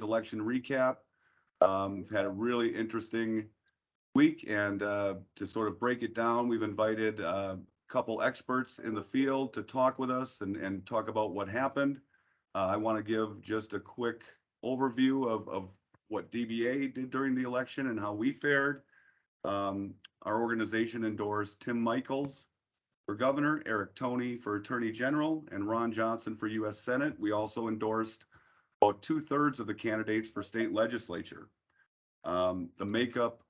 election recap. We've had a really interesting week, and to sort of break it down, we've invited a couple experts in the field to talk with us and talk about what happened. I want to give just a quick overview of what DBA did during the election and how we fared. Our organization endorsed Tim Michels for governor, Eric Toney for attorney general, and Ron Johnson for U.S. Senate. We also endorsed about 2/3 of the candidates for state legislature. The makeup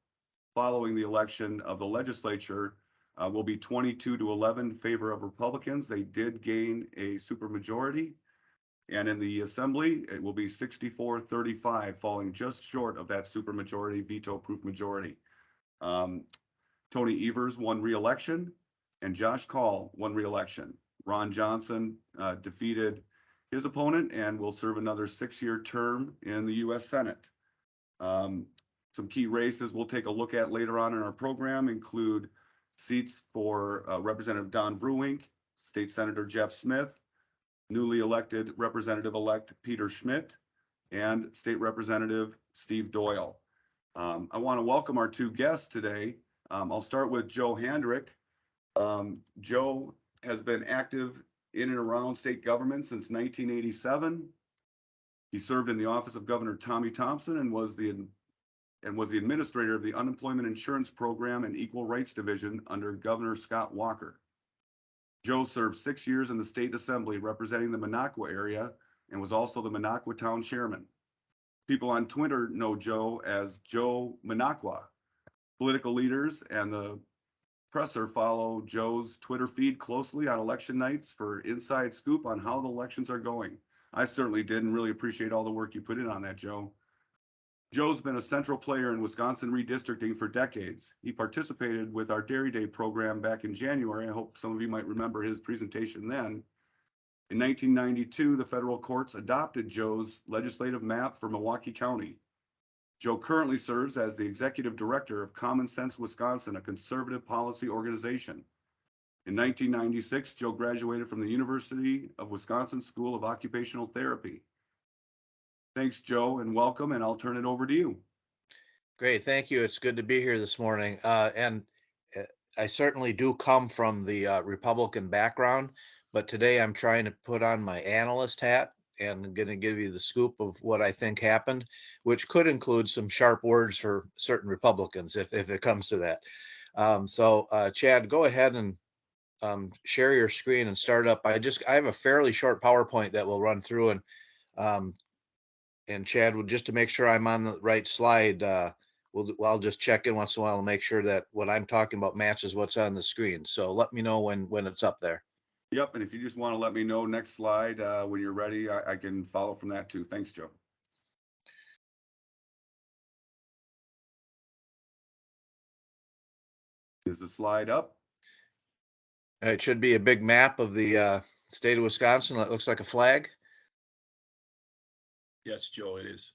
following the election of the legislature will be 22-11 in favor of Republicans. They did gain a supermajority. And in the assembly, it will be 64-35, falling just short of that supermajority, veto-proof majority. Tony Evers won re-election, and Josh Kaul won re-election. Ron Johnson defeated his opponent and will serve another 6-year term in the U.S. Senate. Some key races we'll take a look at later on in our program include seats for Representative Don Bruwink, State Senator Jeff Smith, newly elected Representative-elect Peter Schmidt, and State Representative Steve Doyle. I want to welcome our two guests today. I'll start with Joe Handrick. Joe has been active in and around state government since 1987. He served in the office of Governor Tommy Thompson and was the administrator of the Unemployment Insurance Program and Equal Rights Division under Governor Scott Walker. Joe served 6 years in the state assembly representing the Minocqua area and was also the Minocqua town chairman. People on Twitter know Joe as Joe Minocqua. Political leaders and the presser follow Joe's Twitter feed closely on election nights for inside scoop on how the elections are going. I certainly did and really appreciate all the work you put in on that, Joe. Joe's been a central player in Wisconsin redistricting for decades. He participated with our Dairy Day program back in January. I hope some of you might remember his presentation then. In 1992, the federal courts adopted Joe's legislative map for Milwaukee County. Joe currently serves as the executive director of Common Sense Wisconsin, a conservative policy organization. In 1996, Joe graduated from the University of Wisconsin School of Occupational Therapy. Thanks, Joe, and welcome, and I'll turn it over to you. Great, thank you. It's good to be here this morning. And I certainly do come from the Republican background, but today I'm trying to put on my analyst hat and I'm going to give you the scoop of what I think happened, which could include some sharp words for certain Republicans if it comes to that. Chad, go ahead and share your screen and start up. I have a fairly short PowerPoint that we'll run through, and Chad, just to make sure I'm on the right slide, I'll just check in once in a while and make sure that what I'm talking about matches what's on the screen. So let me know when it's up there. Yep, and if you just want to let me know next slide when you're ready, I can follow from that too. Thanks, Joe. Is the slide up? It should be a big map of the state of Wisconsin that looks like a flag. Yes, Joe, it is.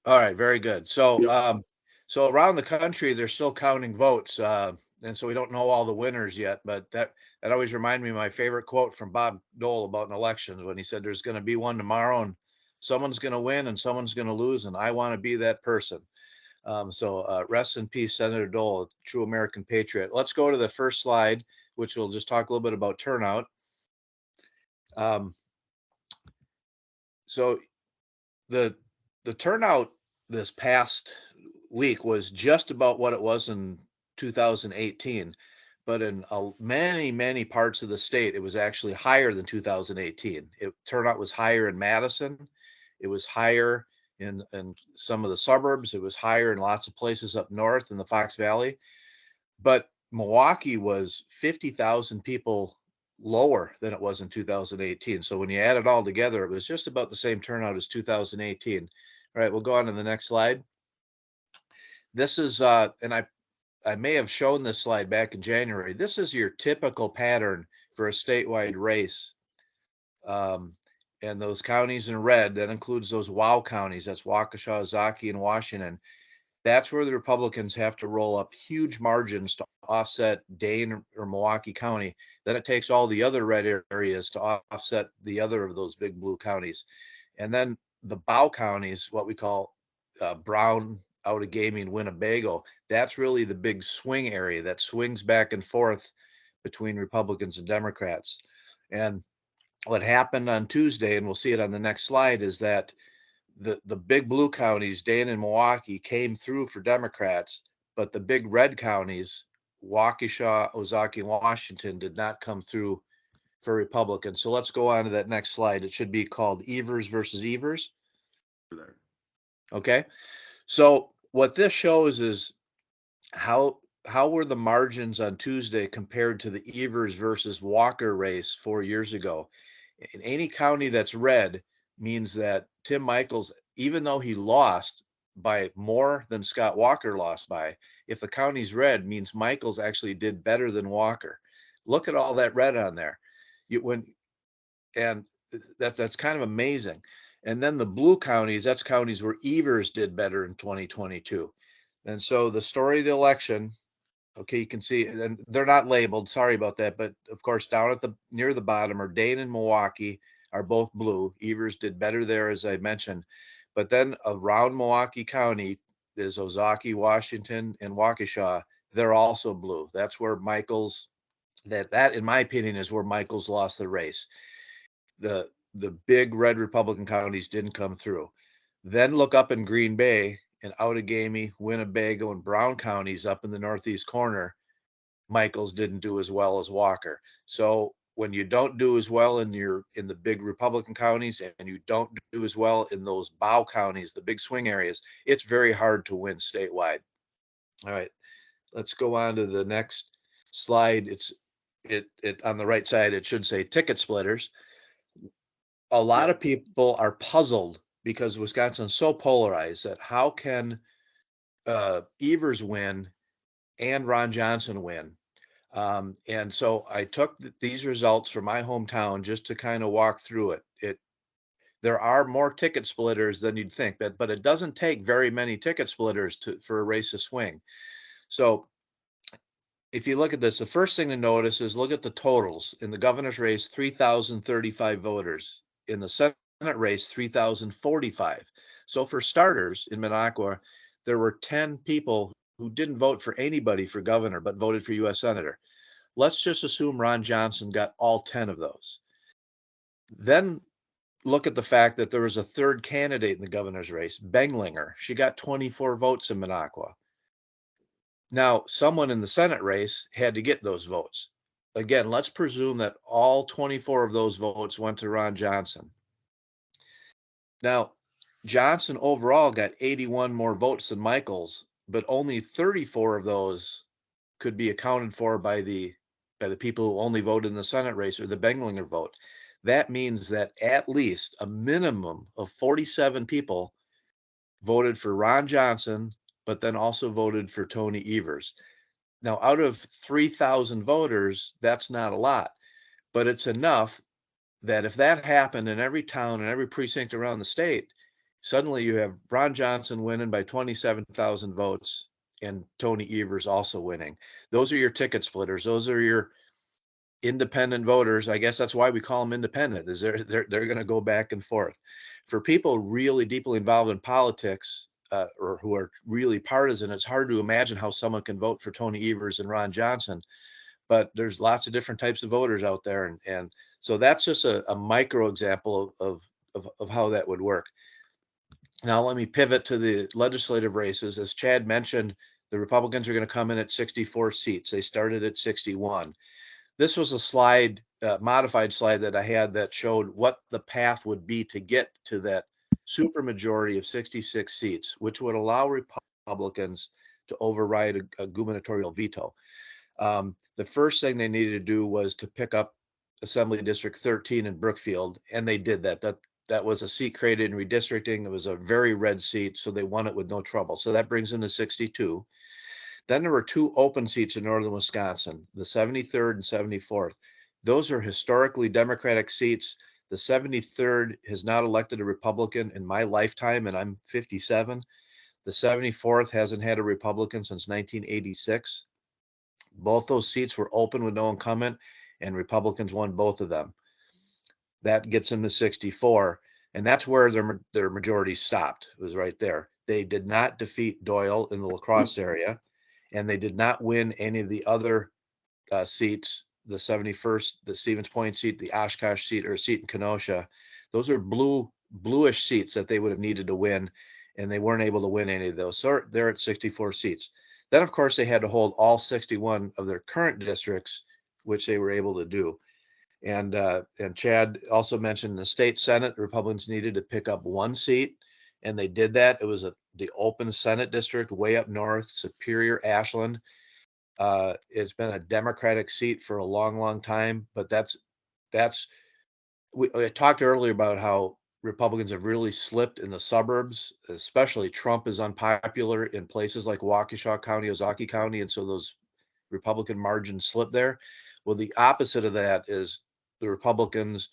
All right, very good. So, so around the country, they're still counting votes, and so we don't know all the winners yet. But that always reminded me of my favorite quote from Bob Dole about an election when he said, "There's going to be one tomorrow, and someone's going to win, and someone's going to lose, and I want to be that person." Rest in peace, Senator Dole, a true American patriot. Let's go to the first slide, which will just talk a little bit about turnout. So the turnout this past week was just about what it was in 2018, but in many parts of the state, it was actually higher than 2018. Turnout was higher in Madison. It was higher in some of the suburbs. It was higher in lots of places up north in the Fox Valley. But Milwaukee was 50,000 people lower than it was in 2018. So when you add it all together, it was just about the same turnout as 2018. All right, we'll go on to the next slide. This is, and I may have shown this slide back in January. This is your typical pattern for a statewide race. And those counties in red, that includes those WOW counties. That's Waukesha, Zaki, and Washington. That's where the Republicans have to roll up huge margins to offset Dane or Milwaukee County. Then it takes all the other red areas to offset the other of those big blue counties. And then the bow counties, what we call Brown, Outagamie, and Winnebago, that's really the big swing area that swings back and forth between Republicans and Democrats. And what happened on Tuesday, and we'll see it on the next slide, is that the big blue counties, Dane and Milwaukee, came through for Democrats, but the big red counties, Waukesha, Ozaukee, and Washington, did not come through for Republicans. So let's go on to that next slide. It should be called Evers versus Evers. There. Okay. So what this shows is how were the margins on Tuesday compared to the Evers versus Walker race 4 years ago. In any county that's red means that Tim Michels, even though he lost by more than Scott Walker lost by, if the county's red, means Michels actually did better than Walker. Look at all that red on there. And that's kind of amazing. And then the blue counties, that's counties where Evers did better in 2022. And so the story of the election, okay, you can see, and they're not labeled, sorry about that, but of course down at the near the bottom are Dane and Milwaukee are both blue. Evers did better there, as I mentioned. But then around Milwaukee County is Ozaukee, Washington, and Waukesha. They're also blue. That's where Michels, that in my opinion is where Michels lost the race. The big red Republican counties didn't come through. Then look up in Green Bay and Outagamie, Winnebago, and Brown counties up in the northeast corner. Michels didn't do as well as Walker. So when you don't do as well in the big Republican counties and you don't do as well in those bow counties, the big swing areas, it's very hard to win statewide. All right, let's go on to the next slide. It on the right side, it should say ticket splitters. A lot of people are puzzled because Wisconsin's so polarized that how can Evers win and Ron Johnson win? And so I took these results from my hometown just to kind of walk through it. There are more ticket splitters than you'd think, but it doesn't take very many ticket splitters for a race to swing. So if you look at this, the first thing to notice is look at the totals. In the governor's race, 3,035 voters. In the Senate race, 3,045. So for starters, in Minocqua, there were 10 people who didn't vote for anybody for governor, but voted for U.S. Senator. Let's just assume Ron Johnson got all 10 of those. Then look at the fact that there was a third candidate in the governor's race, Benglinger. She got 24 votes in Minocqua. Now, someone in the Senate race had to get those votes. Again, let's presume that all 24 of those votes went to Ron Johnson. Now, Johnson overall got 81 more votes than Michels, but only 34 of those could be accounted for by the people who only voted in the Senate race or the Benglinger vote. That means that at least a minimum of 47 people voted for Ron Johnson, but then also voted for Tony Evers. Now, out of 3,000 voters, that's not a lot, but it's enough that if that happened in every town and every precinct around the state, suddenly you have Ron Johnson winning by 27,000 votes and Tony Evers also winning. Those are your ticket splitters. Those are your independent voters. I guess that's why we call them independent, is they're going to go back and forth. For people really deeply involved in politics or who are really partisan, it's hard to imagine how someone can vote for Tony Evers and Ron Johnson. But there's lots of different types of voters out there. And so that's just a micro example of how that would work. Now, let me pivot to the legislative races. As Chad mentioned, the Republicans are going to come in at 64 seats. They started at 61. This was a slide, modified slide that I had that showed what the path would be to get to that supermajority of 66 seats, which would allow Republicans to override a gubernatorial veto. The first thing they needed to do was to pick up Assembly District 13 in Brookfield, and they did that. That was a seat created in redistricting. It was a very red seat, so they won it with no trouble. So that brings them to 62. Then there were two open seats in northern Wisconsin, the 73rd and 74th. Those are historically Democratic seats. The 73rd has not elected a Republican in my lifetime, and I'm 57. The 74th hasn't had a Republican since 1986. Both those seats were open with no incumbent, and Republicans won both of them. That gets them to 64. And that's where their majority stopped. It was right there. They did not defeat Doyle in the La Crosse area, and they did not win any of the other seats, the 71st, the Stevens Point seat, the Oshkosh seat, or a seat in Kenosha. Those are bluish seats that they would have needed to win, and they weren't able to win any of those. So they're at 64 seats. Then, of course, they had to hold all 61 of their current districts, which they were able to do. And Chad also mentioned the state Senate, the Republicans needed to pick up one seat, and they did that. It was the open Senate district way up north, Superior, Ashland. It's been a Democratic seat for a long, long time, but I talked earlier about how Republicans have really slipped in the suburbs, especially Trump is unpopular in places like Waukesha County, Ozaukee County, and so those Republican margins slip there. Well, the opposite of that is the Republicans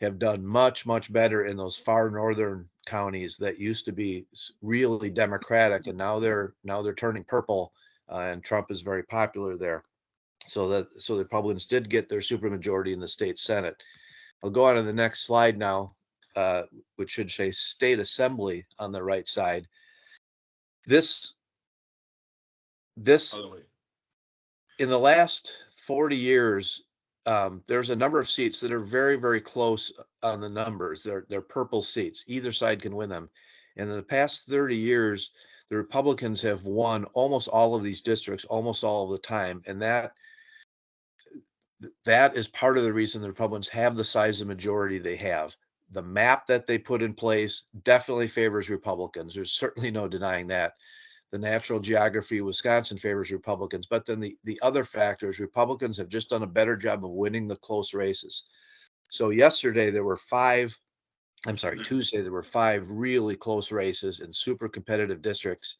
have done much, much better in those far northern counties that used to be really Democratic, and now they're turning purple, and Trump is very popular there. So the Republicans did get their supermajority in the state Senate. I'll go on to the next slide now, which should say state assembly on the right side. This in the last 40 years, there's a number of seats that are very, very close on the numbers. They're purple seats. Either side can win them. And in the past 30 years, the Republicans have won almost all of these districts, almost all of the time. And that is part of the reason the Republicans have the size of majority they have. The map that they put in place definitely favors Republicans. There's certainly no denying that. The natural geography of Wisconsin favors Republicans, but then the other factors, Republicans have just done a better job of winning the close races. So Tuesday, there were five really close races in super competitive districts,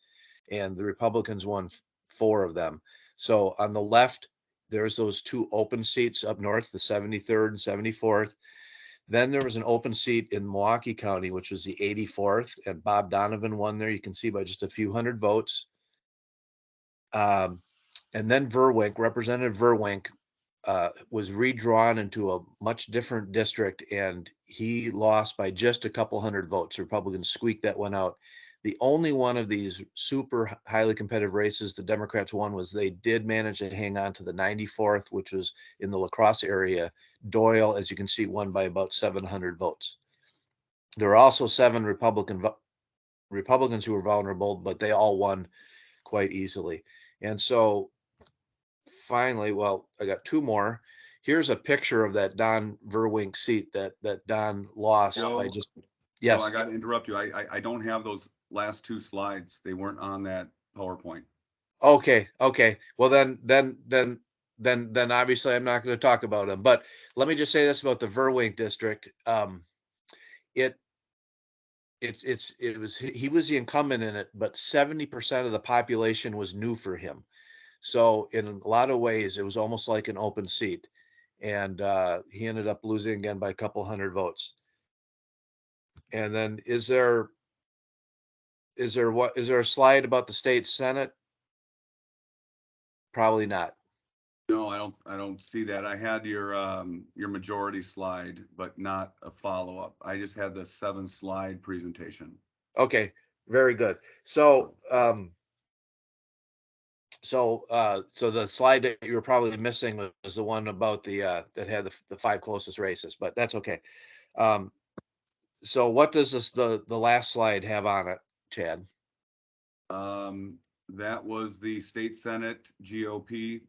and the Republicans won 4 of them. So on the left, there's those 2 open seats up north, the 73rd and 74th. Then there was an open seat in Milwaukee County, which was the 84th, and Bob Donovan won there. You can see by just a few hundred votes. And then Representative Verwink, was redrawn into a much different district, and he lost by just a couple hundred votes. Republicans squeaked that one out. The only one of these super highly competitive races the Democrats won was they did manage to hang on to the 94th, which was in the La Crosse area. Doyle, as you can see, won by about 700 votes. There were also 7 Republicans who were vulnerable, but they all won quite easily. And so finally, well, I got 2 more. Here's a picture of that Don Verwink seat that Don lost by just. Yes. So I got to interrupt you. I don't have those last 2 slides. They weren't on that PowerPoint. Okay. Well, then obviously I'm not going to talk about them. But let me just say this about the Verwink district. He was the incumbent in it, but 70% of the population was new for him. So in a lot of ways, it was almost like an open seat, and he ended up losing again by a couple hundred votes. And then is there a slide about the state Senate? Probably not. No, I don't see that. I had your majority slide, but not a follow-up. I just had the 7-slide presentation. Okay, very good. So the slide that you were probably missing was the one about that had the 5 closest races, but that's okay. So what does the last slide have on it, Chad? That was the state Senate GOP,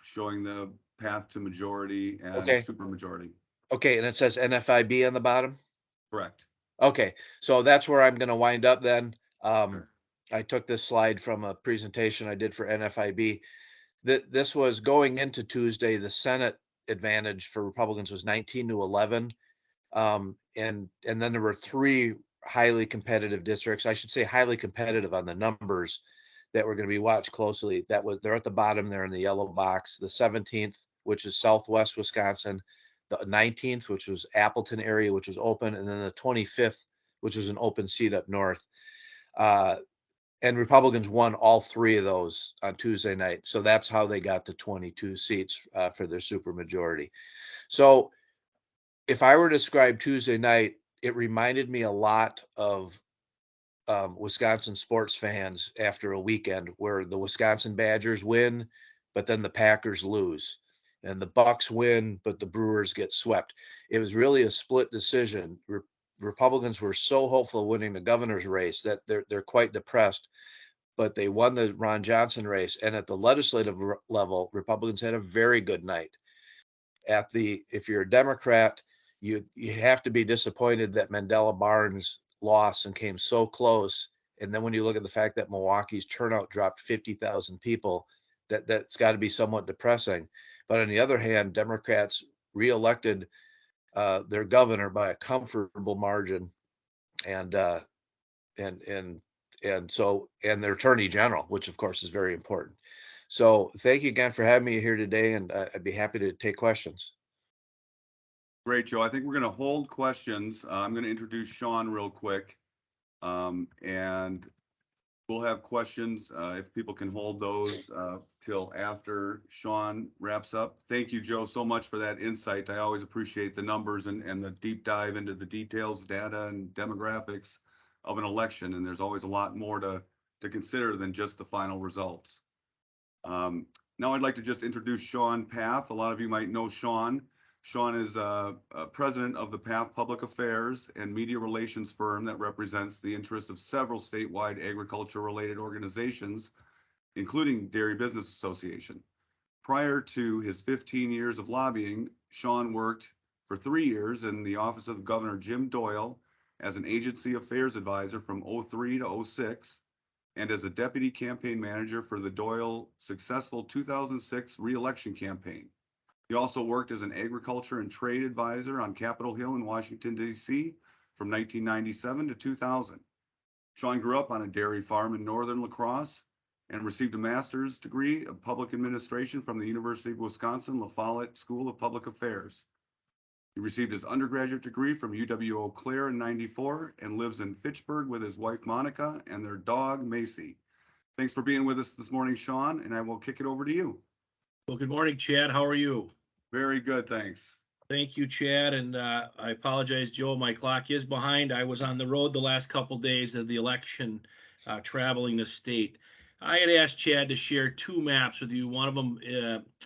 showing the path to majority and supermajority. Okay, and it says NFIB on the bottom? Correct. Okay, so that's where I'm going to wind up then. Sure. I took this slide from a presentation I did for NFIB. This was going into Tuesday. The Senate advantage for Republicans was 19-11. And then there were 3 highly competitive districts. I should say highly competitive on the numbers that were going to be watched closely. They're at the bottom there in the yellow box. The 17th, which is Southwest Wisconsin, the 19th, which was Appleton area, which was open, and then the 25th, which was an open seat up north. And Republicans won all 3 of those on Tuesday night. So that's how they got to 22 seats for their supermajority. So if I were to describe Tuesday night, it reminded me a lot of Wisconsin sports fans after a weekend where the Wisconsin Badgers win, but then the Packers lose, and the Bucks win, but the Brewers get swept. It was really a split decision. Republicans were so hopeful of winning the governor's race that they're quite depressed, but they won the Ron Johnson race. And at the legislative level, Republicans had a very good night. If you're a Democrat, you have to be disappointed that Mandela Barnes lost and came so close. And then when you look at the fact that Milwaukee's turnout dropped 50,000 people, that's got to be somewhat depressing. But on the other hand, Democrats reelected their governor by a comfortable margin, and and their attorney general, which of course is very important. So thank you again for having me here today, and I'd be happy to take questions. Great, Joe. I think we're going to hold questions. I'm going to introduce Shawn real quick. And we'll have questions if people can hold those till after Shawn wraps up. Thank you, Joe, so much for that insight. I always appreciate the numbers and the deep dive into the details, data, and demographics of an election. And there's always a lot more to consider than just the final results. Now I'd like to just introduce Shawn Pfaff. A lot of you might know Shawn. Shawn is president of the Pfaff Public Affairs and media relations firm that represents the interests of several statewide agriculture-related organizations, including Dairy Business Association. Prior to his 15 years of lobbying, Shawn worked for 3 years in the office of Governor Jim Doyle as an agency affairs advisor from 03 to 06, and as a deputy campaign manager for the Doyle successful 2006 re-election campaign. He also worked as an agriculture and trade advisor on Capitol Hill in Washington, D.C. from 1997 to 2000. Shawn grew up on a dairy farm in northern La Crosse and received a master's degree of public administration from the University of Wisconsin-La Follette School of Public Affairs. He received his undergraduate degree from UW-Eau Claire in '94 and lives in Fitchburg with his wife Monica and their dog Macy. Thanks for being with us this morning, Shawn, and I will kick it over to you. Well, good morning, Chad. How are you? Very good, thanks. Thank you, Chad. And I apologize, Joe. My clock is behind. I was on the road the last couple days of the election, traveling the state. I had asked Chad to share 2 maps with you. One of them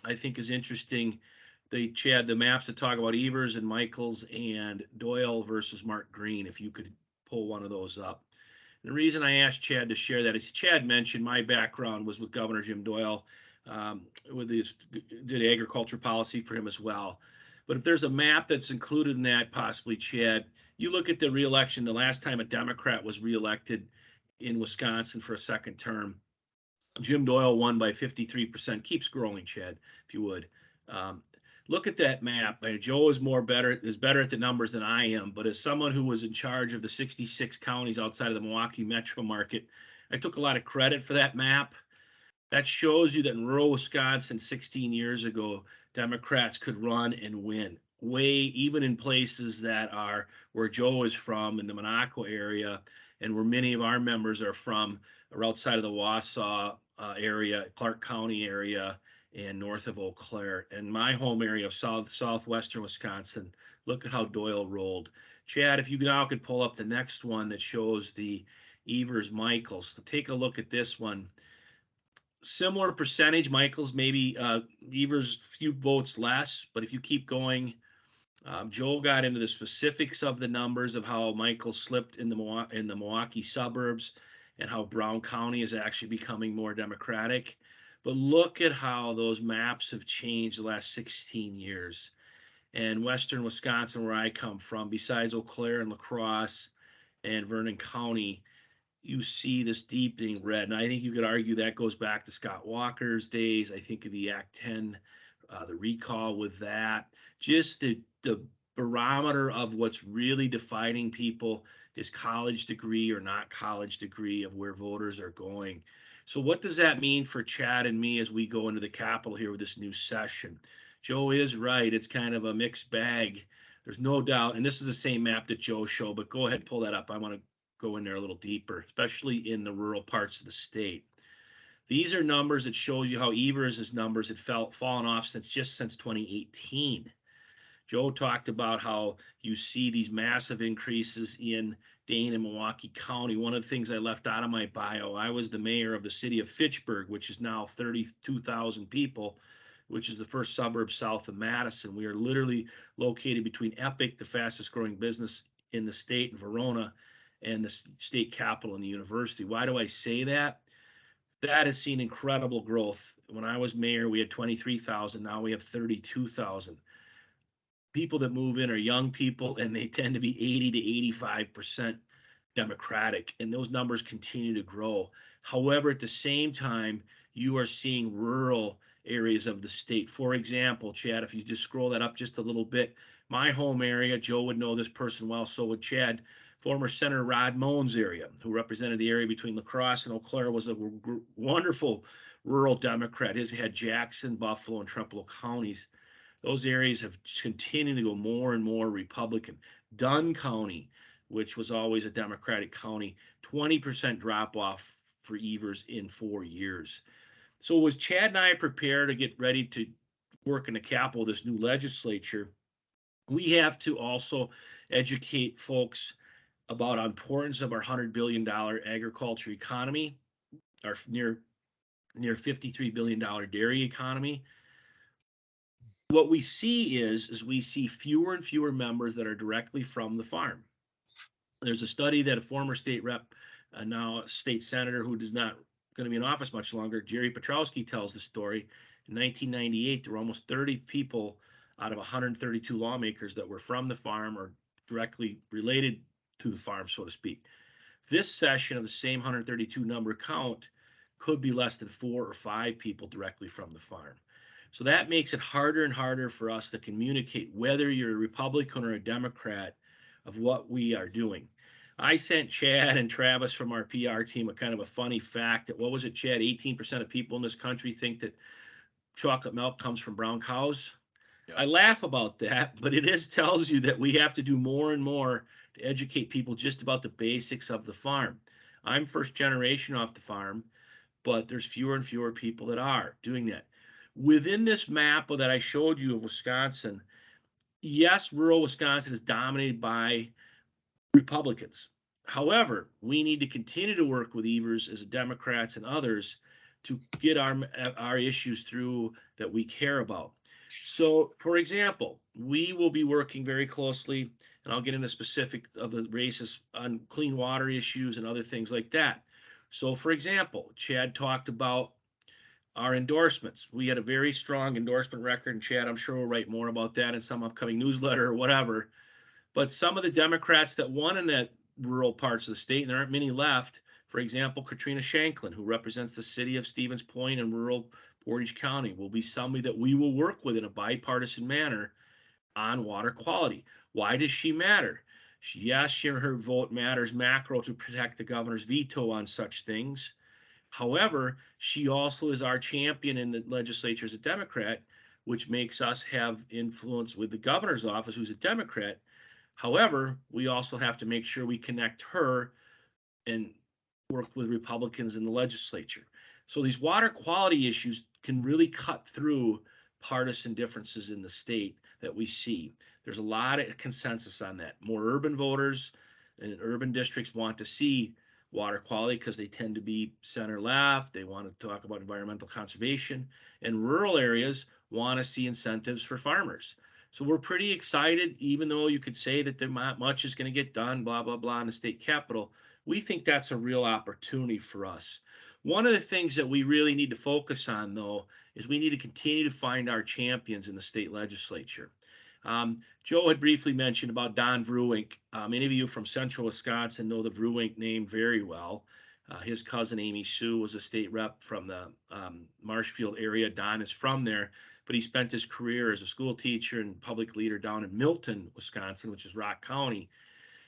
I think is interesting. Chad, the maps that talk about Evers and Michaels and Doyle versus Mark Green, if you could pull one of those up. And the reason I asked Chad to share that is Chad mentioned my background was with Governor Jim Doyle. Did agriculture policy for him as well. But if there's a map that's included in that, possibly, Chad, you look at the reelection, the last time a Democrat was reelected in Wisconsin for a second term, Jim Doyle won by 53%. Keeps growing, Chad, if you would. Look at that map. Joe is better at the numbers than I am, but as someone who was in charge of the 66 counties outside of the Milwaukee metro market, I took a lot of credit for that map. That shows you that in rural Wisconsin 16 years ago, Democrats could run and win. Even in places that are where Joe is from, in the Monaco area, and where many of our members are from, or outside of the Wausau area, Clark County area, and north of Eau Claire. And my home area of southwestern Wisconsin, look at how Doyle rolled. Chad, if you now could pull up the next one that shows the Evers-Michaels. So take a look at this one. Similar percentage, Michaels maybe Evers few votes less, but if you keep going, Joe got into the specifics of the numbers of how Michaels slipped in the Milwaukee suburbs and how Brown County is actually becoming more Democratic. But look at how those maps have changed the last 16 years. And western Wisconsin, where I come from, besides Eau Claire and La Crosse and Vernon County, you see this deepening red. And I think you could argue that goes back to Scott Walker's days. I think of the Act 10, the recall with that. Just the barometer of what's really defining people is college degree or not college degree of where voters are going. So what does that mean for Chad and me as we go into the Capitol here with this new session? Joe is right. It's kind of a mixed bag. There's no doubt. And this is the same map that Joe showed, but go ahead and pull that up. I want to go in there a little deeper, especially in the rural parts of the state. These are numbers that shows you how Evers' numbers had fallen off since 2018. Joe talked about how you see these massive increases in Dane and Milwaukee County. One of the things I left out of my bio, I was the mayor of the city of Fitchburg, which is now 32,000 people, which is the first suburb south of Madison. We are literally located between Epic, the fastest growing business in the state, and Verona, and the state capital and the university. Why do I say that? That has seen incredible growth. When I was mayor, we had 23,000. Now we have 32,000. People that move in are young people, and they tend to be 80 to 85% Democratic, and those numbers continue to grow. However, at the same time, you are seeing rural areas of the state. For example, Chad, if you just scroll that up just a little bit, my home area, Joe would know this person well, so would Chad. Former Senator Rod Moen's area, who represented the area between La Crosse and Eau Claire, was a wonderful rural Democrat. His had Jackson, Buffalo, and Trempealeau counties. Those areas have continued to go more and more Republican. Dunn County, which was always a Democratic county, 20% drop off for Evers in 4 years. So was Chad and I prepared to get ready to work in the capital of this new legislature? We have to also educate folks about the importance of our $100 billion agriculture economy, our near $53 billion dairy economy. What we see is we see fewer and fewer members that are directly from the farm. There's a study that a former state rep, now a state senator who is not going to be in office much longer, Jerry Petrowski, tells the story. In 1998, there were almost 30 people out of 132 lawmakers that were from the farm or directly related to the farm, so to speak. This session of the same 132 number count could be less than 4 or 5 people directly from the farm. So that makes it harder and harder for us to communicate whether you're a Republican or a Democrat of what we are doing. I sent Chad and Travis from our PR team a kind of a funny fact that, what was it, Chad? 18% of people in this country think that chocolate milk comes from brown cows. Yeah. I laugh about that, but it tells you that we have to do more and more to educate people just about the basics of the farm. I'm first generation off the farm, but there's fewer and fewer people that are doing that. Within this map that I showed you of Wisconsin, yes, rural Wisconsin is dominated by Republicans. However, we need to continue to work with Evers as Democrats and others to get our issues through that we care about. So, for example, we will be working very closely, and I'll get into specific of the races on clean water issues and other things like that. So, for example, Chad talked about our endorsements. We had a very strong endorsement record, and Chad, I'm sure, will write more about that in some upcoming newsletter or whatever. But some of the Democrats that won in that rural parts of the state, and there aren't many left, for example, Katrina Shanklin, who represents the city of Stevens Point in rural Portage County, will be somebody that we will work with in a bipartisan manner on water quality. Why does she matter? Yes, her vote matters macro to protect the governor's veto on such things. However, she also is our champion in the legislature as a Democrat, which makes us have influence with the governor's office, who's a Democrat. However, we also have to make sure we connect her and work with Republicans in the legislature. So these water quality issues can really cut through partisan differences in the state that we see. There's a lot of consensus on that. More urban voters and urban districts want to see water quality because they tend to be center left. They want to talk about environmental conservation, and rural areas want to see incentives for farmers. So we're pretty excited, even though you could say that not much is going to get done, blah, blah, blah, in the state capitol. We think that's a real opportunity for us. One of the things that we really need to focus on, though, is we need to continue to find our champions in the state legislature. Joe had briefly mentioned about Don Vruwink. Many of you from central Wisconsin know the Vruwink name very well. His cousin Amy Sue was a state rep from the Marshfield area. Don is from there, but he spent his career as a school teacher and public leader down in Milton, Wisconsin, which is Rock County.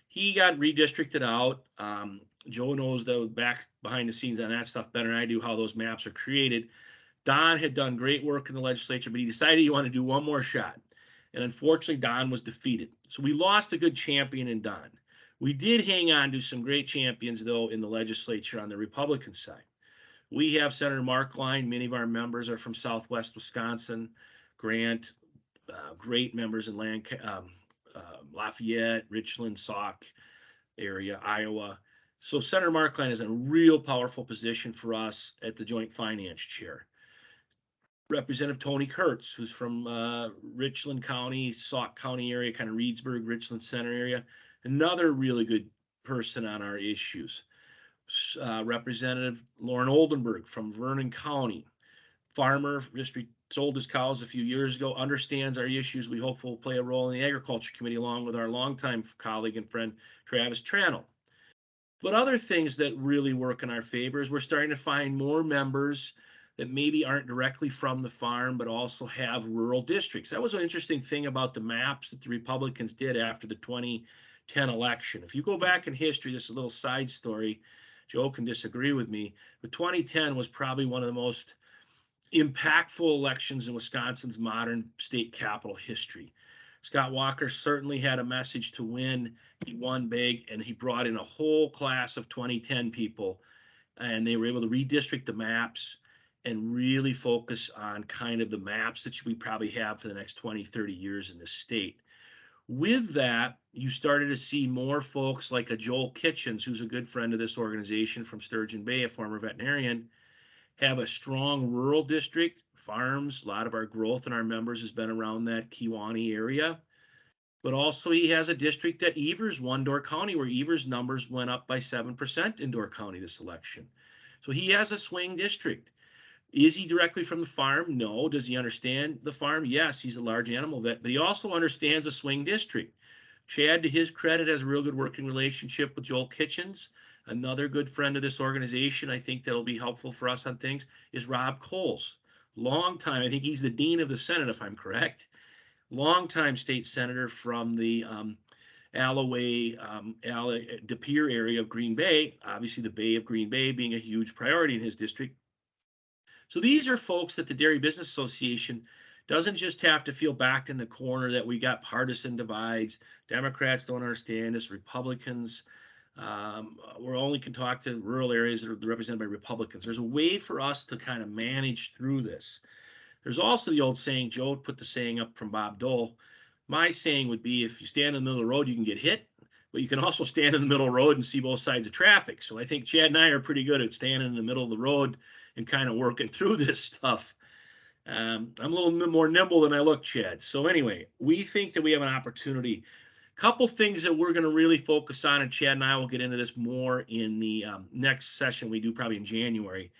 He got redistricted out. Joe knows the back behind the scenes on that stuff better than I do, how those maps are created. Don had done great work in the legislature, but he decided he wanted to do one more shot. And unfortunately, Don was defeated. So we lost a good champion in Don. We did hang on to some great champions, though, in the legislature on the Republican side. We have Senator Mark Line. Many of our members are from Southwest Wisconsin. Grant, great members in Lafayette, Richland, Sauk area, Iowa. So Senator Markline is a real powerful position for us at the Joint Finance Chair. Representative Tony Kurtz, who's from Richland County, Sauk County area, kind of Reedsburg, Richland Center area, another really good person on our issues. Representative Lauren Oldenburg from Vernon County, farmer, just sold his cows a few years ago, understands our issues. We hope will play a role in the Agriculture Committee along with our longtime colleague and friend, Travis Tranel. But other things that really work in our favor is we're starting to find more members that maybe aren't directly from the farm, but also have rural districts. That was an interesting thing about the maps that the Republicans did after the 2010 election. If you go back in history, this is a little side story. Joe can disagree with me, but 2010 was probably one of the most impactful elections in Wisconsin's modern state capital history. Scott Walker certainly had a message to win. He won big, and he brought in a whole class of 2010 people, and they were able to redistrict the maps and really focus on kind of the maps that we probably have for the next 20, 30 years in this state. With that, you started to see more folks like a Joel Kitchens, who's a good friend of this organization from Sturgeon Bay, a former veterinarian, have a strong rural district, farms. A lot of our growth and our members has been around that Kewaunee area. But also he has a district at Evers won Door County, where Evers numbers went up by 7% in Door County this election. So he has a swing district. Is he directly from the farm? No. Does he understand the farm? Yes, he's a large animal vet, but he also understands a swing district. Chad, to his credit, has a real good working relationship with Joel Kitchens. Another good friend of this organization, I think that'll be helpful for us on things, is Rob Coles. Long time, I think he's the dean of the Senate, if I'm correct. Longtime state senator from the Alloway, De Pere area of Green Bay, obviously the Bay of Green Bay being a huge priority in his district. So these are folks that the Dairy Business Association doesn't just have to feel backed in the corner that we got partisan divides. Democrats don't understand us, Republicans. We only can talk to rural areas that are represented by Republicans. There's a way for us to kind of manage through this. There's also the old saying, Joe put the saying up from Bob Dole. My saying would be, if you stand in the middle of the road, you can get hit, but you can also stand in the middle of the road and see both sides of traffic. So I think Chad and I are pretty good at standing in the middle of the road and kind of working through this stuff. I'm a little more nimble than I look, Chad. So anyway, we think that we have an opportunity. Couple things that we're going to really focus on, and Chad and I will get into this more in the next session we do probably in January.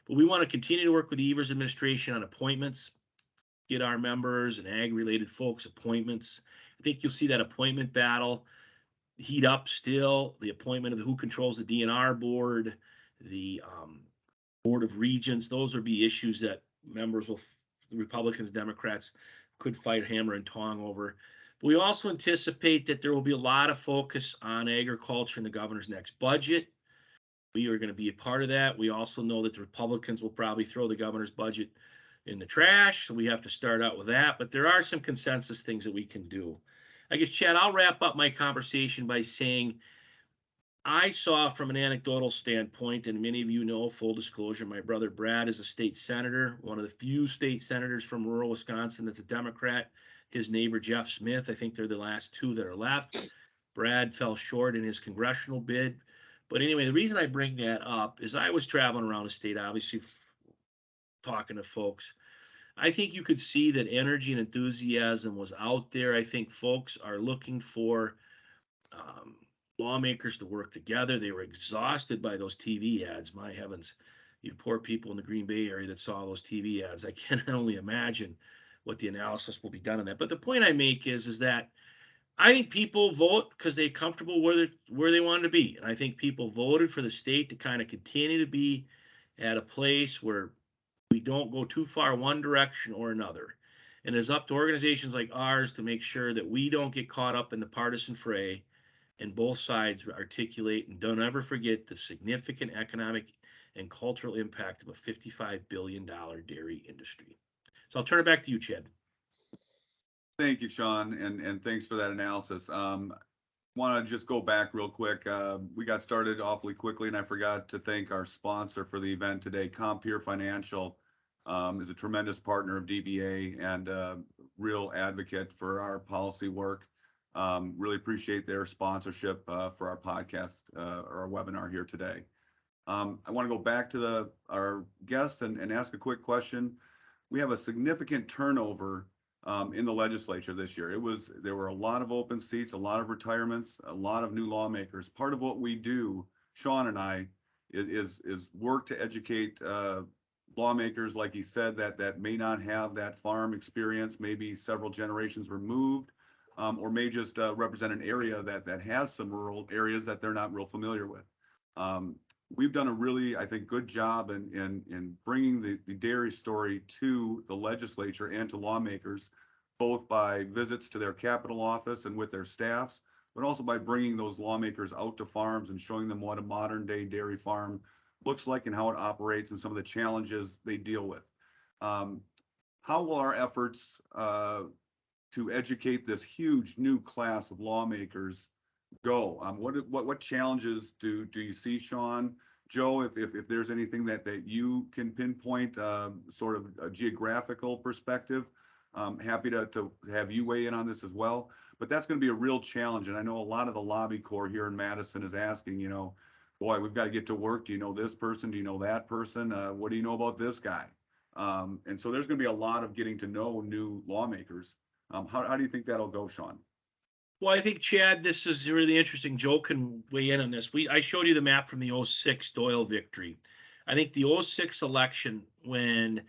But we want to continue to work with the Evers administration on appointments, get our members and ag-related folks appointments. I think you'll see that appointment battle heat up still. The appointment of who controls the DNR board, the Board of Regents, those will be issues that members will, Republicans, Democrats, could fight hammer and tong over. But we also anticipate that there will be a lot of focus on agriculture in the governor's next budget. We are going to be a part of that. We also know that the Republicans will probably throw the governor's budget in the trash, so we have to start out with that. But there are some consensus things that we can do. I guess, Chad, I'll wrap up my conversation by saying I saw from an anecdotal standpoint, and many of you know, full disclosure, my brother Brad is a state senator, one of the few state senators from rural Wisconsin that's a Democrat. His neighbor, Jeff Smith, I think they're the last two that are left. Brad fell short in his congressional bid. But anyway, the reason I bring that up is I was traveling around the state, obviously talking to folks. I think you could see that energy and enthusiasm was out there. I think folks are looking for lawmakers to work together. They were exhausted by those TV ads. My heavens, you poor people in the Green Bay area that saw those TV ads. I can only imagine what the analysis will be done on that. But the point I make is that I think people vote because they're comfortable where they wanted to be. And I think people voted for the state to kind of continue to be at a place where we don't go too far one direction or another. And it's up to organizations like ours to make sure that we don't get caught up in the partisan fray, and both sides articulate and don't ever forget the significant economic and cultural impact of a $55 billion dairy industry. So I'll turn it back to you, Chad. Thank you, Shawn, and thanks for that analysis. Want to just go back real quick. We got started awfully quickly, and I forgot to thank our sponsor for the event today. Compeer Financial is a tremendous partner of DBA, and real advocate for our policy work. Really appreciate their sponsorship for our podcast or our webinar here today. I want to go back to our guest and ask a quick question. We have a significant turnover in the legislature this year. There were a lot of open seats, a lot of retirements, a lot of new lawmakers. Part of what we do, Shawn and I, is work to educate lawmakers, like he said, that may not have that farm experience, maybe several generations removed, or may just represent an area that has some rural areas that they're not real familiar with. We've done a really, I think, good job in bringing the dairy story to the legislature and to lawmakers, both by visits to their Capitol office and with their staffs, but also by bringing those lawmakers out to farms and showing them what a modern day dairy farm looks like and how it operates and some of the challenges they deal with. How will our efforts to educate this huge new class of lawmakers go? What challenges do you see, Shawn? Joe, if there's anything that you can pinpoint, sort of a geographical perspective, happy to have you weigh in on this as well. But that's going to be a real challenge, and I know a lot of the lobby corps here in Madison is asking, boy, we've got to get to work. Do you know this person? Do you know that person? What do you know about this guy? And so there's going to be a lot of getting to know new lawmakers. How do you think that'll go, Shawn? Well, I think, Chad, this is really interesting. Joe can weigh in on this. I showed you the map from the 06 Doyle victory. I think the 06 election, when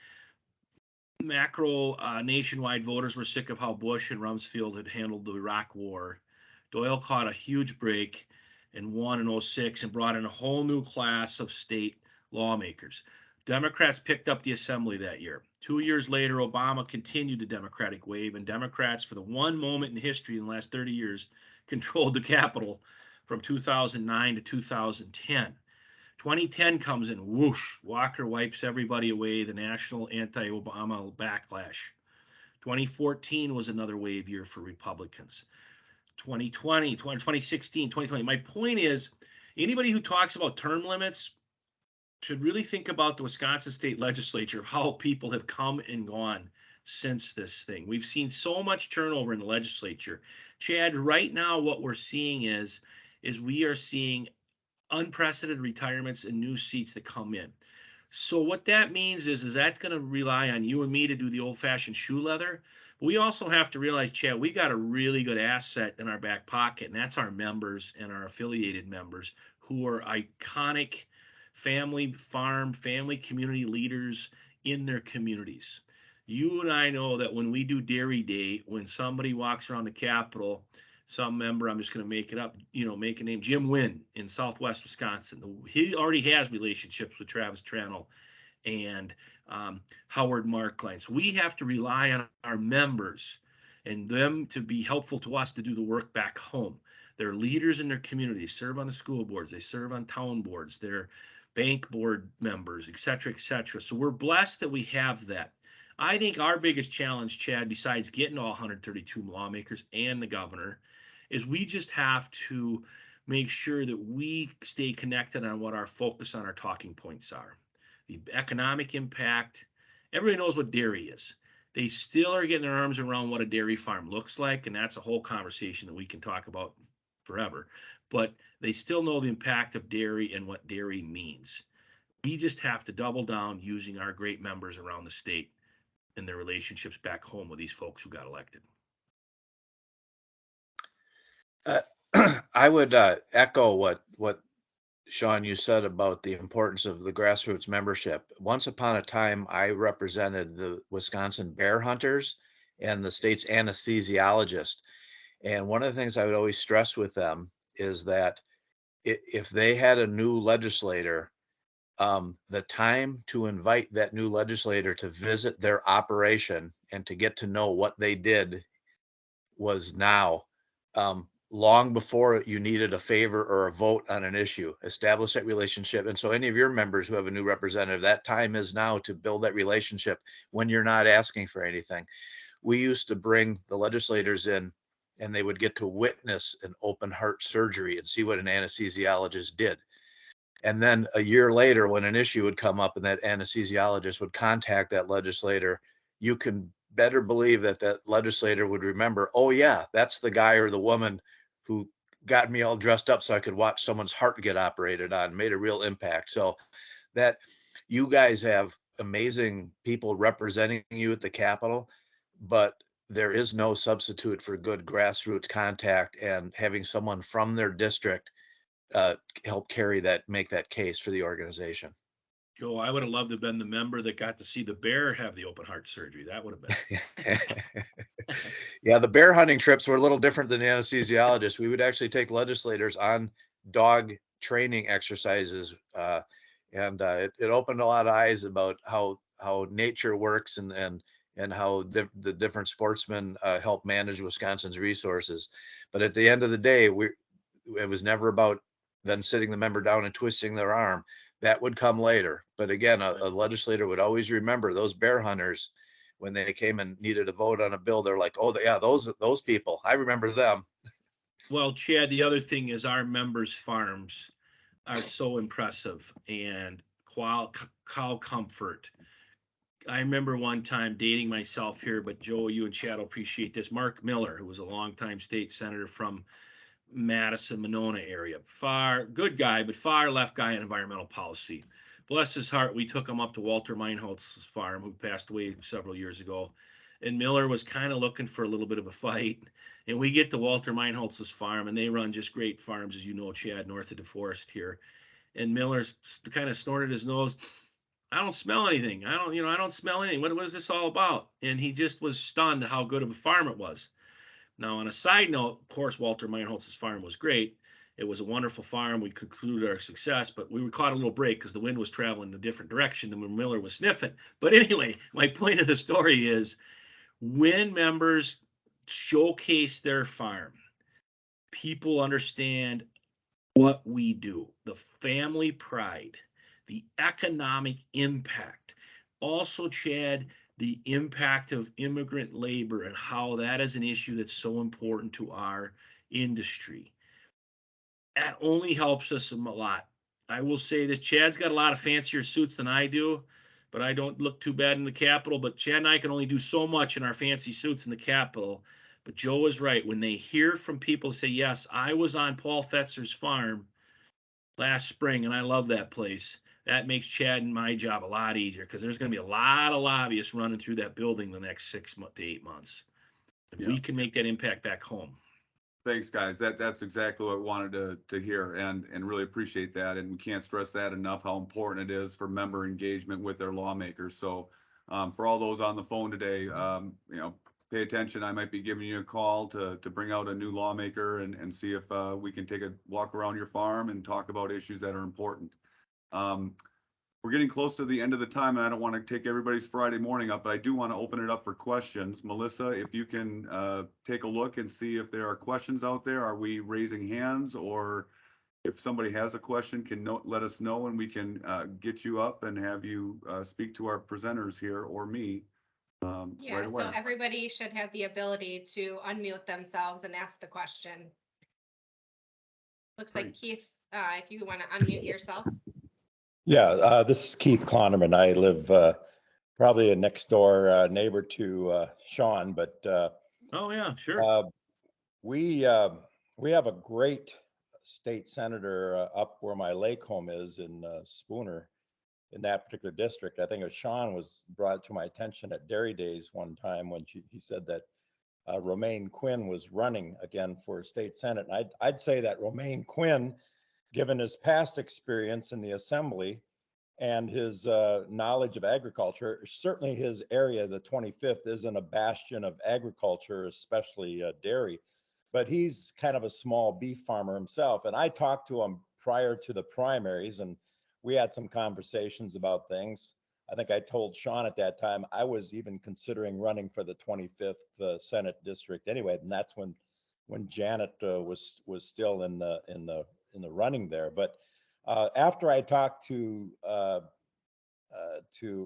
macro nationwide voters were sick of how Bush and Rumsfeld had handled the Iraq War, Doyle caught a huge break and won in 06 and brought in a whole new class of state lawmakers. Democrats picked up the assembly that year. 2 years later, Obama continued the Democratic wave, and Democrats, for the one moment in history in the last 30 years, controlled the Capitol from 2009 to 2010. 2010 comes in, whoosh, Walker wipes everybody away, the national anti-Obama backlash. 2014 was another wave year for Republicans. 2020, 2016, 2020. My point is, anybody who talks about term limits should really think about the Wisconsin State Legislature, how people have come and gone since this thing. We've seen so much turnover in the legislature. Chad, right now what we're seeing is we are seeing unprecedented retirements and new seats that come in. So what that means is that's going to rely on you and me to do the old-fashioned shoe leather. But we also have to realize, Chad, we got a really good asset in our back pocket, and that's our members and our affiliated members who are iconic family farm, family community leaders in their communities. You and I know that when we do Dairy Day, when somebody walks around the Capitol, some member, I'm just going to make it up, make a name, Jim Wynn in Southwest Wisconsin. He already has relationships with Travis Tranel and Howard Markline. So we have to rely on our members and them to be helpful to us to do the work back home. They're leaders in their community. They serve on the school boards. They serve on town boards. They're bank board members, et cetera, et cetera. So we're blessed that we have that. I think our biggest challenge, Chad, besides getting all 132 lawmakers and the governor, is we just have to make sure that we stay connected on what our focus on our talking points are. The economic impact. Everybody knows what dairy is. They still are getting their arms around what a dairy farm looks like, and that's a whole conversation that we can talk about forever. But they still know the impact of dairy and what dairy means. We just have to double down using our great members around the state and their relationships back home with these folks who got elected. I would echo what Shawn, you said about the importance of the grassroots membership. Once upon a time, I represented the Wisconsin bear hunters and the state's anesthesiologist. And one of the things I would always stress with them is that if they had a new legislator, the time to invite that new legislator to visit their operation and to get to know what they did was now. Long before you needed a favor or a vote on an issue, establish that relationship. And so any of your members who have a new representative, that time is now to build that relationship when you're not asking for anything. We used to bring the legislators in and they would get to witness an open heart surgery and see what an anesthesiologist did. And then a year later, when an issue would come up and that anesthesiologist would contact that legislator, you can better believe that that legislator would remember, oh yeah, that's the guy or the woman who got me all dressed up so I could watch someone's heart get operated on, made a real impact. So that you guys have amazing people representing you at the Capitol, but there is no substitute for good grassroots contact and having someone from their district help carry that, make that case for the organization. Joe, I would have loved to have been the member that got to see the bear have the open heart surgery. That would have been. Yeah, the bear hunting trips were a little different than the anesthesiologist. We would actually take legislators on dog training exercises, it opened a lot of eyes about how nature works and how the different sportsmen help manage Wisconsin's resources. But at the end of the day, it was never about then sitting the member down and twisting their arm. That would come later. But again, a legislator would always remember those bear hunters when they came and needed a vote on a bill. They're like, oh yeah, those people, I remember them. Well, Chad, the other thing is our members' farms are so impressive, and cow comfort. I remember one time dating myself here, but Joe, you and Chad will appreciate this. Mark Miller, who was a longtime state senator from Madison, Monona area, far good guy, but far left guy in environmental policy. Bless his heart, we took him up to Walter Meinholz's farm, who passed away several years ago. And Miller was kind of looking for a little bit of a fight. And we get to Walter Meinholz's farm, and they run just great farms, as you know, Chad, north of DeForest here. And Miller's kind of snorted his nose. I don't smell anything. I don't smell anything. What is this all about? And he just was stunned how good of a farm it was. Now, on a side note, of course, Walter Meinholz's farm was great. It was a wonderful farm. We concluded our success, but we were caught a little break because the wind was traveling in a different direction than when Miller was sniffing. But anyway, my point of the story is when members showcase their farm, people understand what we do, the family pride, the economic impact. Also, Chad, the impact of immigrant labor and how that is an issue that's so important to our industry. That only helps us a lot. I will say this, Chad's got a lot of fancier suits than I do, but I don't look too bad in the Capitol. But Chad and I can only do so much in our fancy suits in the Capitol. But Joe is right. When they hear from people say, yes, I was on Paul Fetzer's farm last spring and I love that place, that makes Chad and my job a lot easier because there's going to be a lot of lobbyists running through that building the next 6 to 8 months. And we can make that impact back home. Thanks, guys. That's exactly what I wanted to hear and really appreciate that. And we can't stress that enough, how important it is for member engagement with their lawmakers. So for all those on the phone today, pay attention. I might be giving you a call to bring out a new lawmaker and see if we can take a walk around your farm and talk about issues that are important. We're getting close to the end of the time, and I don't want to take everybody's Friday morning up, but I do want to open it up for questions. Melissa, if you can take a look and see if there are questions out there. Are we raising hands, or if somebody has a question, let us know, and we can get you up and have you speak to our presenters here or me right away. So everybody should have the ability to unmute themselves and ask the question. Looks like Keith, if you want to unmute yourself. Yeah, this is Keith Clonerman. I live probably a next door neighbor to Shawn, but oh yeah, sure. We have a great state senator up where my lake home is in Spooner, in that particular district. I think it was Shawn was brought to my attention at Dairy Days one time when he said that Romaine Quinn was running again for state senate. And I'd say that Romaine Quinn, given his past experience in the assembly and his knowledge of agriculture, certainly his area, the 25th, isn't a bastion of agriculture, especially dairy, but he's kind of a small beef farmer himself. And I talked to him prior to the primaries, and we had some conversations about things. I think I told Shawn at that time I was even considering running for the 25th Senate district anyway, and that's when Janet was still in the running there. But after I talked to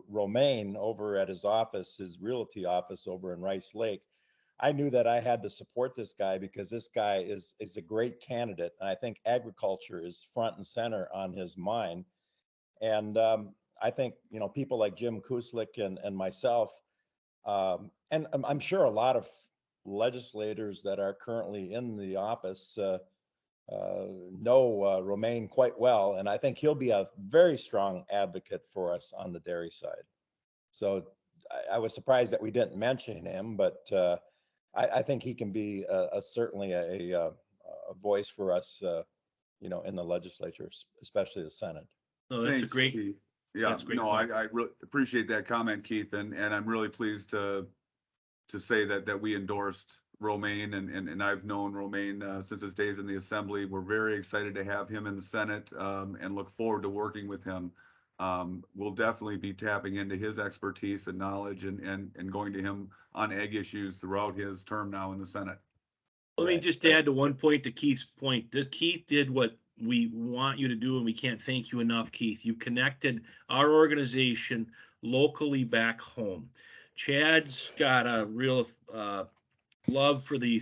Romaine over at his office, his realty office over in Rice Lake, I knew that I had to support this guy because this guy is a great candidate. And I think agriculture is front and center on his mind. And I think, people like Jim Kuslik and myself And I'm sure a lot of legislators that are currently in the office know Romaine quite well, and I think he'll be a very strong advocate for us on the dairy side. So I was surprised that we didn't mention him, but I think he can be certainly a voice for us, in the legislature, especially the Senate. No, that's a Thanks, great, Keith. Yeah, that's a great no, point. I really appreciate that comment, Keith, and I'm really pleased to say that we endorsed Romaine, and I've known Romaine since his days in the Assembly. We're very excited to have him in the Senate, and look forward to working with him. We'll definitely be tapping into his expertise and knowledge, and going to him on ag issues throughout his term now in the Senate. Let me Right, just right. add to one point to Keith's point. Keith did what we want you to do, and we can't thank you enough, Keith. You connected our organization locally back home. Chad's got a real love for the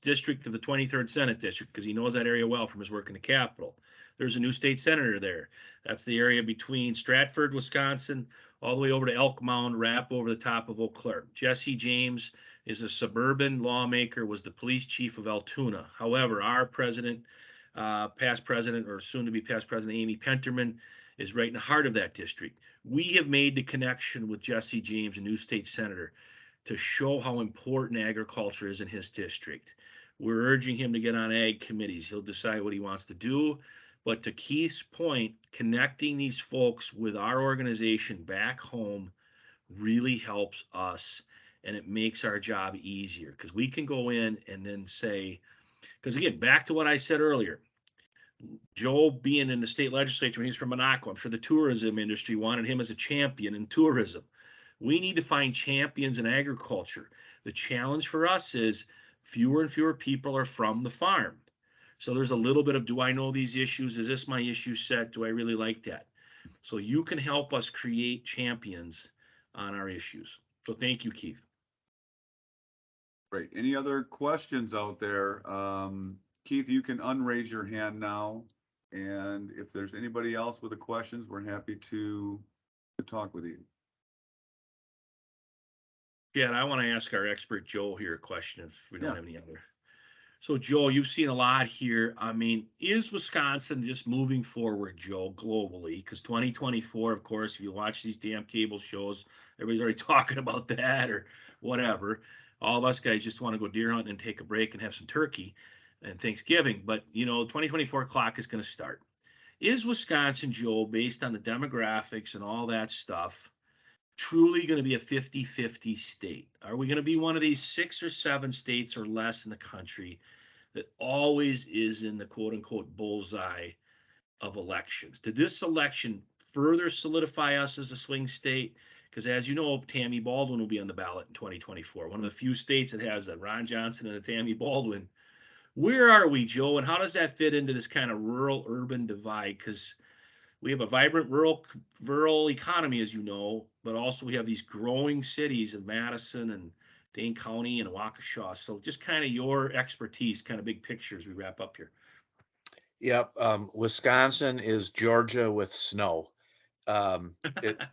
district of the 23rd Senate District because he knows that area well from his work in the Capitol. There's a new state senator there. That's the area between Stratford, Wisconsin, all the way over to Elk Mound, wrap over the top of Eau Claire. Jesse James is a suburban lawmaker, was the police chief of Altoona. However, our president, past president, or soon to be past president, Amy Penterman, is right in the heart of that district. We have made the connection with Jesse James, a new state senator, to show how important agriculture is in his district. We're urging him to get on ag committees. He'll decide what he wants to do. But to Keith's point, connecting these folks with our organization back home really helps us, and it makes our job easier because we can go in and then say, because again, back to what I said earlier, Joe being in the state legislature, he's from Monaco. I'm sure the tourism industry wanted him as a champion in tourism. We need to find champions in agriculture. The challenge for us is fewer and fewer people are from the farm. So there's a little bit of, do I know these issues? Is this my issue set? Do I really like that? So you can help us create champions on our issues. So thank you, Keith. Great. Any other questions out there? Keith, you can unraise your hand now. And if there's anybody else with the questions, we're happy to talk with you. Chad, I want to ask our expert Joe here a question if we don't Yeah. have any other. So Joe, you've seen a lot here. I mean, is Wisconsin just moving forward, Joe, globally? Because 2024, of course, if you watch these damn cable shows, everybody's already talking about that or whatever. All of us guys just want to go deer hunting and take a break and have some turkey and Thanksgiving. But, 2024 clock is going to start. Is Wisconsin, Joe, based on the demographics and all that stuff, truly going to be a 50-50 state? Are we going to be one of these 6 or 7 states or less in the country that always is in the quote unquote bullseye of elections? Did this election further solidify us as a swing state? Because as you know, Tammy Baldwin will be on the ballot in 2024. One of the few states that has a Ron Johnson and a Tammy Baldwin. Where are we, Joe? And how does that fit into this kind of rural urban divide? Because we have a vibrant rural economy, as you know, but also we have these growing cities of Madison and Dane County and Waukesha. So just kind of your expertise, kind of big picture as we wrap up here. Yep. Wisconsin is Georgia with snow.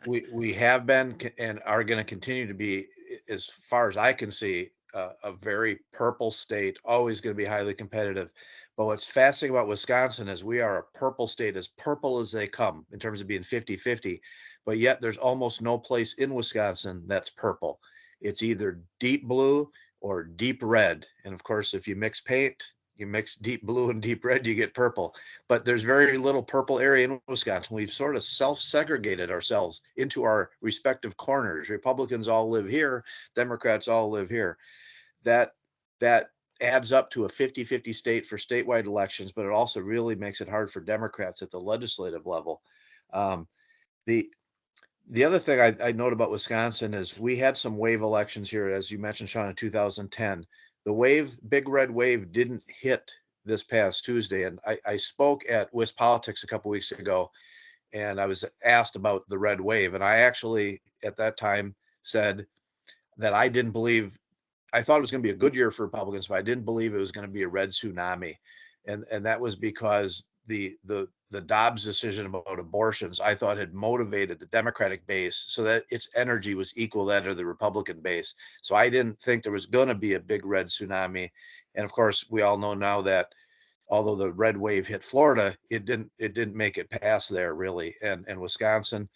We have been and are going to continue to be, as far as I can see, a very purple state, always going to be highly competitive. But what's fascinating about Wisconsin is we are a purple state, as purple as they come in terms of being 50-50. But yet there's almost no place in Wisconsin that's purple. It's either deep blue or deep red. And of course, if you mix paint, you mix deep blue and deep red, you get purple. But there's very little purple area in Wisconsin. We've sort of self-segregated ourselves into our respective corners. Republicans all live here, Democrats all live here. That adds up to a 50-50 state for statewide elections, but it also really makes it hard for Democrats at the legislative level. The other thing I note about Wisconsin is we had some wave elections here, as you mentioned, Shawn, in 2010. The big red wave didn't hit this past Tuesday. And I spoke at Wis Politics a couple weeks ago, and I was asked about the red wave. And I actually, at that time, said that I thought it was going to be a good year for Republicans, but I didn't believe it was going to be a red tsunami. And that was because the the Dobbs decision about abortions, I thought had motivated the Democratic base so that its energy was equal that of the Republican base. So I didn't think there was going to be a big red tsunami. And of course, we all know now that although the red wave hit Florida, it didn't make it past there really. And Wisconsin,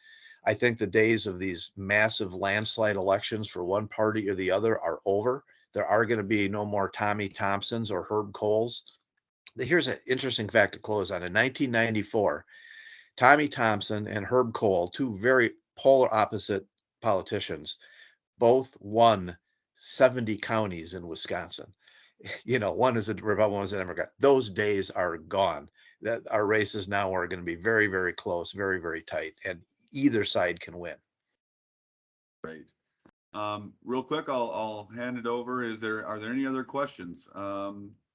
I think the days of these massive landslide elections for one party or the other are over. There are going to be no more Tommy Thompsons or Herb Coles. Here's an interesting fact to close on. In 1994, Tommy Thompson and Herb Cole, two very polar opposite politicians, both won 70 counties in Wisconsin. You know, one is a Republican, one is a Democrat. Those days are gone. That our races now are going to be very, very close, very, very tight, and either side can win. Great. Real quick, I'll hand it over. Are there any other questions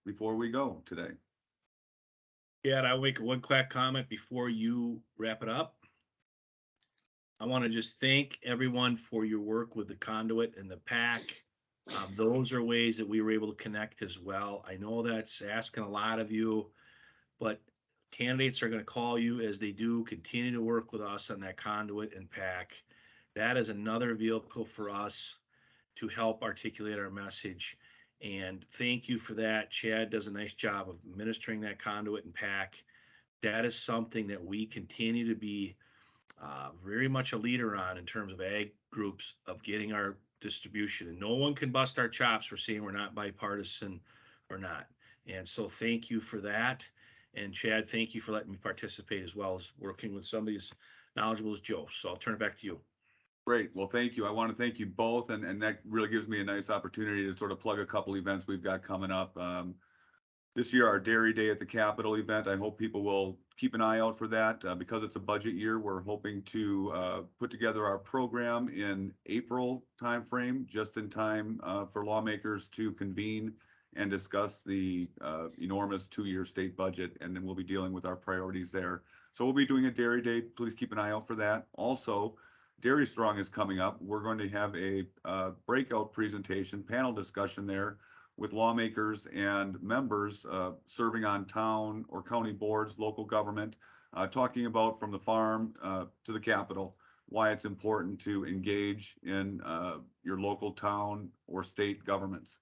before we go today? Yeah, I'll make one quick comment before you wrap it up. I want to just thank everyone for your work with the conduit and the PAC. Those are ways that we were able to connect as well. I know that's asking a lot of you, but candidates are going to call you as they do. Continue to work with us on that conduit and PAC. That is another vehicle for us to help articulate our message. And thank you for that. Chad does a nice job of administering that conduit and PAC. That is something that we continue to be very much a leader on in terms of ag groups of getting our distribution. And no one can bust our chops for saying we're not bipartisan or not. And so thank you for that. And Chad, thank you for letting me participate as well as working with somebody as knowledgeable as Joe. So I'll turn it back to you. Great. Well, thank you. I want to thank you both. And that really gives me a nice opportunity to sort of plug a couple events we've got coming up. This year, our Dairy Day at the Capitol event, I hope people will keep an eye out for that. Because it's a budget year, we're hoping to put together our program in April timeframe, just in time for lawmakers to convene and discuss the enormous 2-year state budget. And then we'll be dealing with our priorities there. So we'll be doing a Dairy Day. Please keep an eye out for that. Also, Dairy Strong is coming up. We're going to have a breakout presentation, panel discussion there with lawmakers and members serving on town or county boards, local government, talking about from the farm to the Capitol, why it's important to engage in your local town or state governments.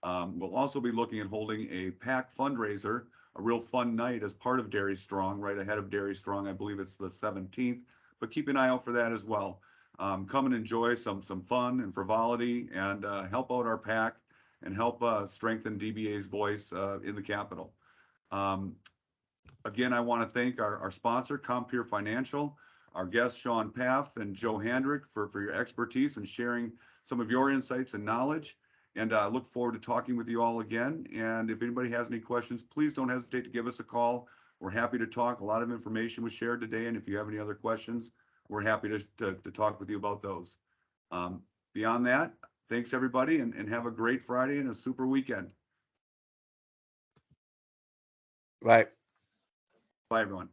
We'll also be looking at holding a PAC fundraiser, a real fun night as part of Dairy Strong, right ahead of Dairy Strong. I believe it's the 17th, but keep an eye out for that as well. Come and enjoy some fun and frivolity and help out our PAC and help strengthen DBA's voice in the Capitol. Again, I want to thank our sponsor, Compeer Financial, our guests, Shawn Pfaff and Joe Handrick, for your expertise and sharing some of your insights and knowledge. And I look forward to talking with you all again. And if anybody has any questions, please don't hesitate to give us a call. We're happy to talk. A lot of information was shared today. And if you have any other questions, we're happy to talk with you about those. Beyond that, thanks everybody, and have a great Friday and a super weekend. Right. Bye, everyone.